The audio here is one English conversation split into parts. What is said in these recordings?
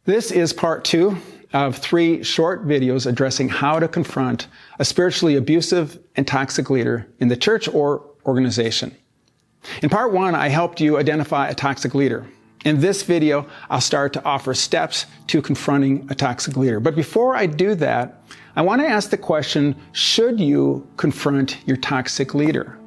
This is part 2 of 3 short videos addressing how to confront a spiritually abusive and toxic leader in the church or organization. In part 1, I helped you identify a toxic leader. In this video, I'll start to offer steps to confronting a toxic leader. But before I do that, I want to ask the question, should you confront your toxic leader?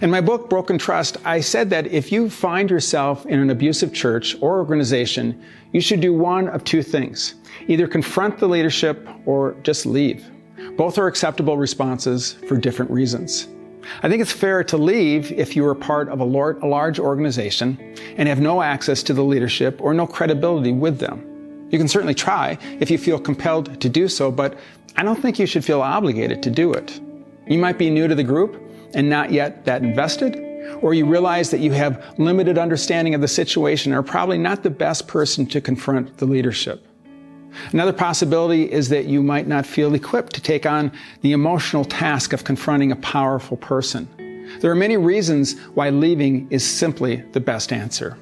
In my book, Broken Trust, I said that if you find yourself in an abusive church or organization, you should do one of 2 things. Either confront the leadership or just leave. Both are acceptable responses for different reasons. I think it's fair to leave if you are part of a large organization and have no access to the leadership or no credibility with them. You can certainly try if you feel compelled to do so, but I don't think you should feel obligated to do it. You might be new to the group and not yet that invested, or you realize that you have limited understanding of the situation and are probably not the best person to confront the leadership. Another possibility is that you might not feel equipped to take on the emotional task of confronting a powerful person. There are many reasons why leaving is simply the best answer.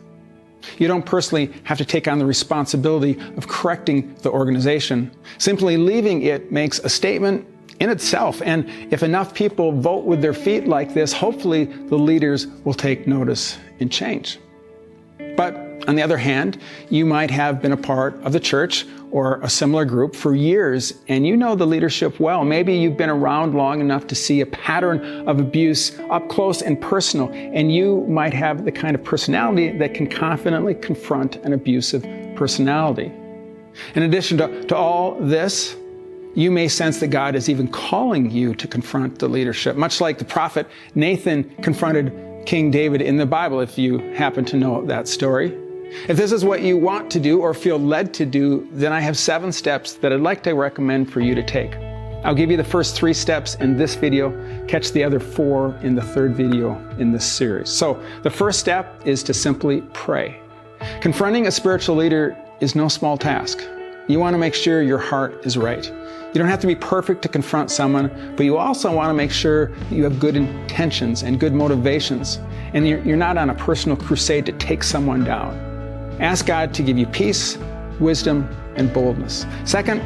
You don't personally have to take on the responsibility of correcting the organization. Simply leaving it makes a statement in itself, and if enough people vote with their feet like this, hopefully the leaders will take notice and change. But on the other hand, you might have been a part of the church or a similar group for years, and you know the leadership well. Maybe you've been around long enough to see a pattern of abuse up close and personal, and you might have the kind of personality that can confidently confront an abusive personality. In addition to all this, you may sense that God is even calling you to confront the leadership, much like the prophet Nathan confronted King David in the Bible, if you happen to know that story. If this is what you want to do or feel led to do, then I have 7 steps that I'd like to recommend for you to take. I'll give you the first 3 steps in this video, catch the other 4 in the 3rd video in this series. So the first step is to simply pray. Confronting a spiritual leader is no small task. You want to make sure your heart is right. You don't have to be perfect to confront someone, but you also want to make sure that you have good intentions and good motivations, and you're not on a personal crusade to take someone down. Ask God to give you peace, wisdom, and boldness. Second,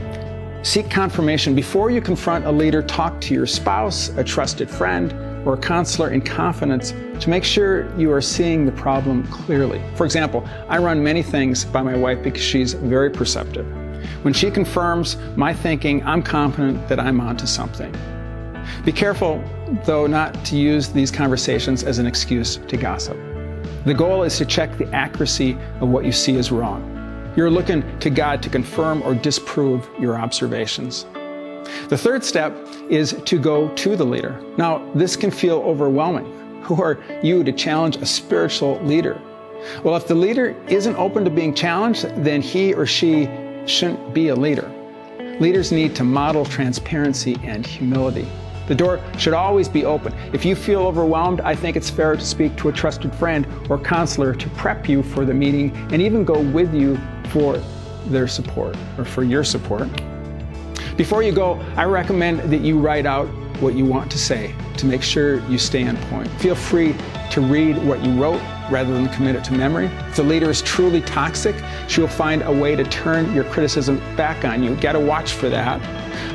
seek confirmation. Before you confront a leader, talk to your spouse, a trusted friend, or a counselor in confidence to make sure you are seeing the problem clearly. For example, I run many things by my wife because she's very perceptive. When she confirms my thinking, I'm confident that I'm onto something. Be careful, though, not to use these conversations as an excuse to gossip. The goal is to check the accuracy of what you see as wrong. You're looking to God to confirm or disprove your observations. The 3rd step is to go to the leader. Now, this can feel overwhelming. Who are you to challenge a spiritual leader? Well, if the leader isn't open to being challenged, then he or she shouldn't be a leader. Leaders need to model transparency and humility. The door should always be open. If you feel overwhelmed, I think it's fair to speak to a trusted friend or counselor to prep you for the meeting and even go with you for their support or for your support. Before you go, I recommend that you write out what you want to say to make sure you stay on point. Feel free to read what you wrote rather than commit it to memory. If the leader is truly toxic, she will find a way to turn your criticism back on you. Got to watch for that.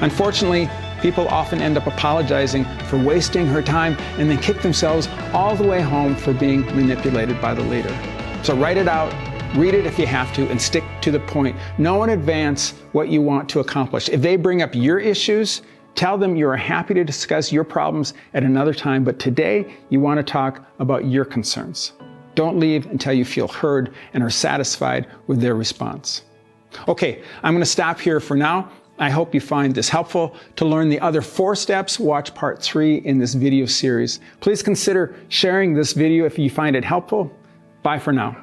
Unfortunately, people often end up apologizing for wasting her time and then kick themselves all the way home for being manipulated by the leader. So write it out, read it if you have to, and stick to the point. Know in advance what you want to accomplish. If they bring up your issues, tell them you are happy to discuss your problems at another time, but today you want to talk about your concerns. Don't leave until you feel heard and are satisfied with their response. Okay, I'm going to stop here for now. I hope you find this helpful. To learn the other 4 steps, watch part 3 in this video series. Please consider sharing this video if you find it helpful. Bye for now.